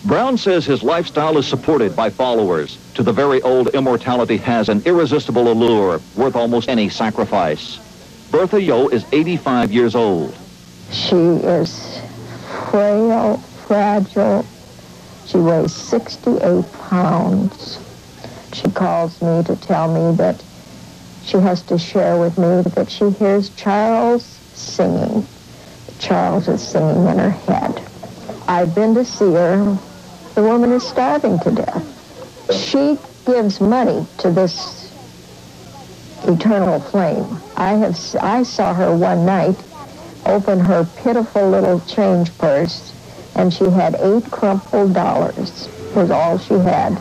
Brown says his lifestyle is supported by followers. To the very old, immortality has an irresistible allure worth almost any sacrifice. Bertha Yo is 85 years old. She is frail, fragile. She weighs 68 pounds. She calls me to tell me that she has to share with me that she hears Charles singing. Charles is singing in her head. I've been to see her. The woman is starving to death. She gives money to this eternal flame. I saw her one night open her pitiful little change purse, and she had 8 crumpled dollars, was all she had.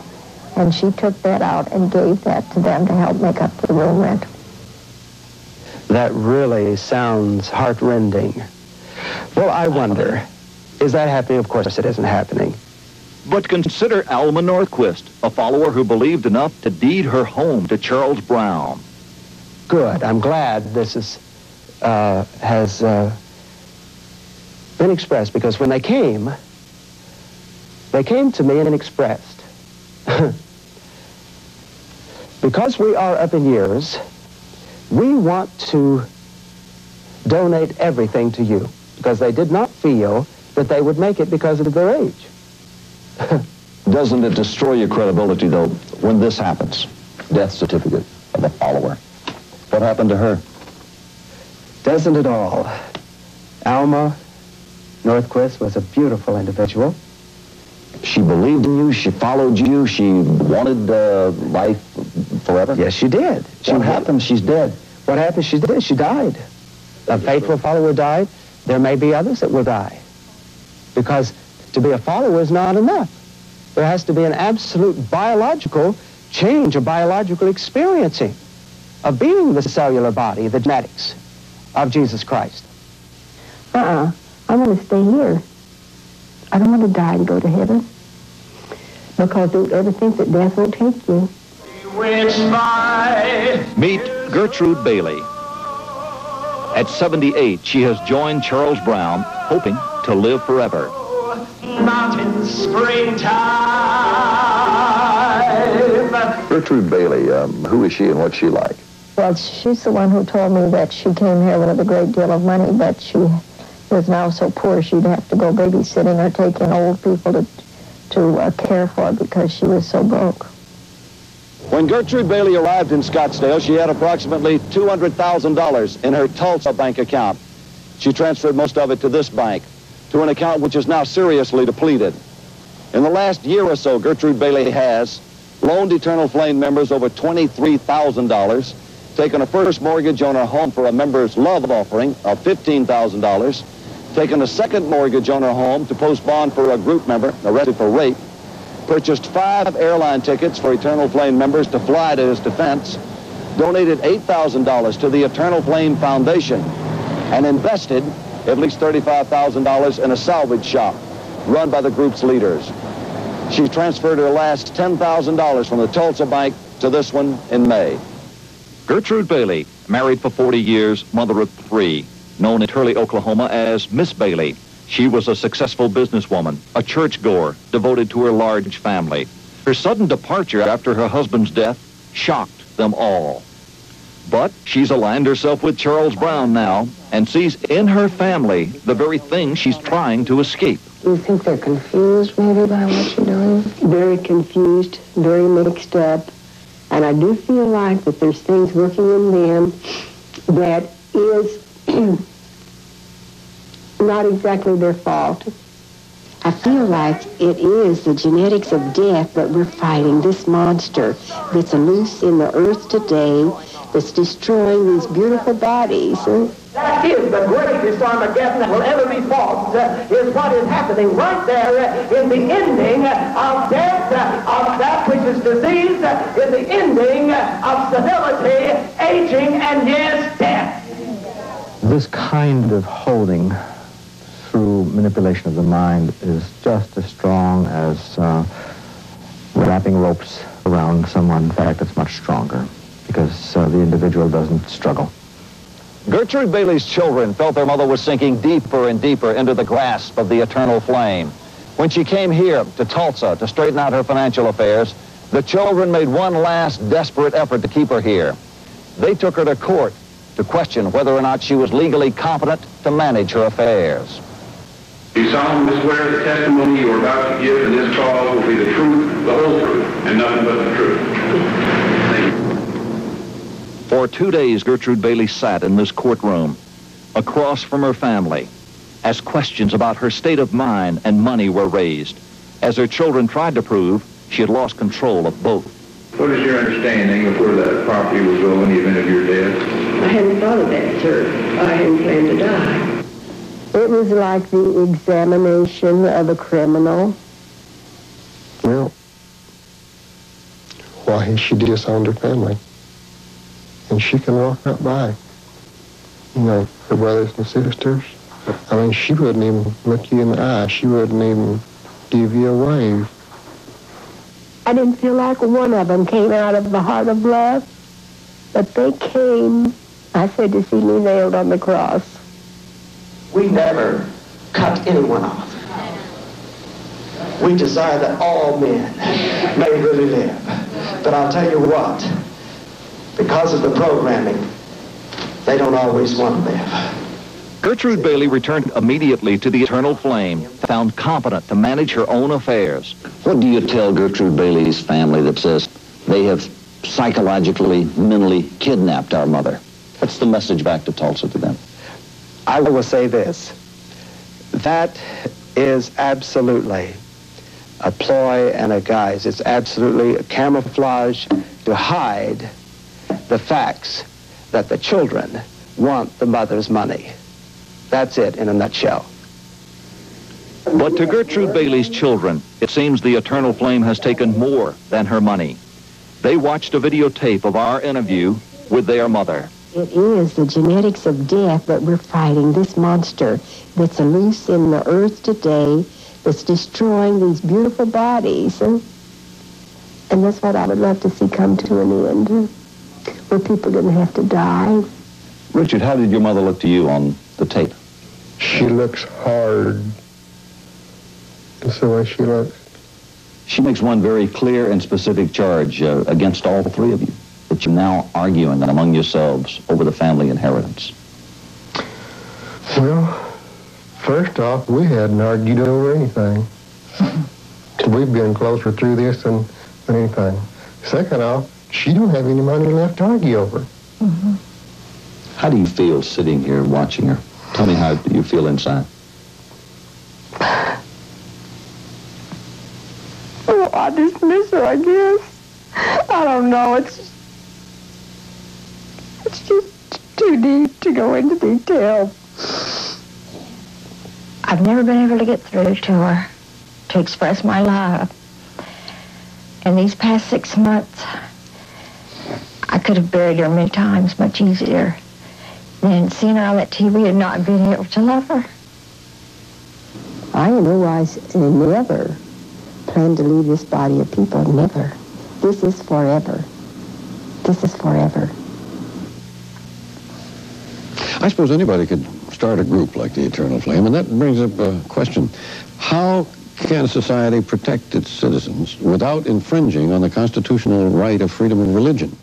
And she took that out and gave that to them to help make up the room rent. That really sounds heartrending. Well, I wonder, is that happening? Of course it isn't happening. But consider Alma Northquist, a follower who believed enough to deed her home to Charles Brown. Good. I'm glad this has been expressed, because when they came to me and expressed, because we are up in years, we want to donate everything to you, because they did not feel that they would make it because of their age. Doesn't it destroy your credibility, though, when this happens? Death certificate of a follower. What happened to her? Doesn't it all? Alma Northquist was a beautiful individual. She believed in you, she followed you, she wanted life forever? Yes, she did. What happened? She's dead. What happened? She's dead. She died. A faithful follower died. There may be others that will die. Because to be a follower is not enough. There has to be an absolute biological change, a biological experiencing of being the cellular body, the genetics of Jesus Christ. I want to stay here. I don't want to die and go to heaven, because don't ever think that death will take you. Meet Gertrude Bailey. At 78, she has joined Charles Brown, hoping to live forever. Mountain springtime. Gertrude Bailey, who is she and what's she like? Well, she's the one who told me that she came here with a great deal of money, but she was now so poor she'd have to go babysitting or take in old people to care for, because she was so broke. When Gertrude Bailey arrived in Scottsdale, she had approximately $200,000 in her Tulsa bank account. She transferred most of it to this bank, to an account which is now seriously depleted. In the last year or so, Gertrude Bailey has loaned Eternal Flame members over $23,000, taken a first mortgage on her home for a member's love offering of $15,000, taken a second mortgage on her home to post bond for a group member arrested for rape, purchased 5 airline tickets for Eternal Flame members to fly to his defense, donated $8,000 to the Eternal Flame Foundation, and invested at least $35,000 in a salvage shop run by the group's leaders. She transferred her last $10,000 from the Tulsa bank to this one in May. Gertrude Bailey, married for 40 years, mother of 3, known in Hurley, Oklahoma as Miss Bailey. She was a successful businesswoman, a churchgoer, devoted to her large family. Her sudden departure after her husband's death shocked them all. But she's aligned herself with Charles Brown now and sees in her family the very thing she's trying to escape. You think they're confused maybe by what you're doing? Very confused, very mixed up. And I do feel like that there's things working in them that is not exactly their fault. I feel like it is the genetics of death that we're fighting, this monster that's loose in the earth today, that's destroying these beautiful bodies. That is the greatest Armageddon that will ever be fought, is what is happening right there in the ending of death, of that which is disease, in the ending of senility, aging, and yes, death. This kind of holding through manipulation of the mind is just as strong as wrapping ropes around someone. In fact, it's much stronger because the individual doesn't struggle. Gertrude Bailey's children felt their mother was sinking deeper and deeper into the grasp of the eternal flame. When she came here to Tulsa to straighten out her financial affairs, the children made one last desperate effort to keep her here. They took her to court to question whether or not she was legally competent to manage her affairs. You solemnly swear the testimony you are about to give in this cause will be the truth, the whole truth, and nothing but the truth. Thank you. For 2 days, Gertrude Bailey sat in this courtroom, across from her family, as questions about her state of mind and money were raised, as her children tried to prove she had lost control of both. What is your understanding of where that property will go in the event of your death? I hadn't thought of that, sir. I hadn't planned to die. It was like the examination of a criminal. Well, why has she disowned her family? And she can walk right by. You know, her brothers and sisters. I mean, she wouldn't even look you in the eye. She wouldn't even give you a wave. I didn't feel like one of them came out of the heart of love, but they came, I said, to see me nailed on the cross. We never cut anyone off. We desire that all men may really live. But I'll tell you what, because of the programming, they don't always want to live. Gertrude Bailey returned immediately to the eternal flame, found competent to manage her own affairs. What do you tell Gertrude Bailey's family that says they have psychologically, mentally kidnapped our mother? What's the message back to Tulsa to them? I will say this. That is absolutely a ploy and a guise. It's absolutely a camouflage to hide the facts that the children want the mother's money. That's it in a nutshell. But to Gertrude Bailey's children, it seems the eternal flame has taken more than her money. They watched a videotape of our interview with their mother. It is the genetics of death that we're fighting, this monster that's loose in the earth today, that's destroying these beautiful bodies. And that's what I would love to see come to an end, where people didn't have to die. Richard, how did your mother look to you on the tape? She looks hard. That's the way she looks. She makes one very clear and specific charge against all three of you, that you're now arguing among yourselves over the family inheritance. Well, first off, we hadn't argued over anything. We've been closer through this than anything. Second off, she don't have any money left to argue over. Mm-hmm. How do you feel sitting here watching her? Tell me how you feel inside. Oh, I just miss her, I guess. I don't know. It's just too deep to go into detail. I've never been able to get through to her to express my love. In these past 6 months, I could have buried her many times, much easier than seeing her on that TV and not being able to love her. I know I never plan to leave this body of people, never. This is forever. This is forever. I suppose anybody could start a group like the Eternal Flame, and that brings up a question. How can society protect its citizens without infringing on the constitutional right of freedom of religion?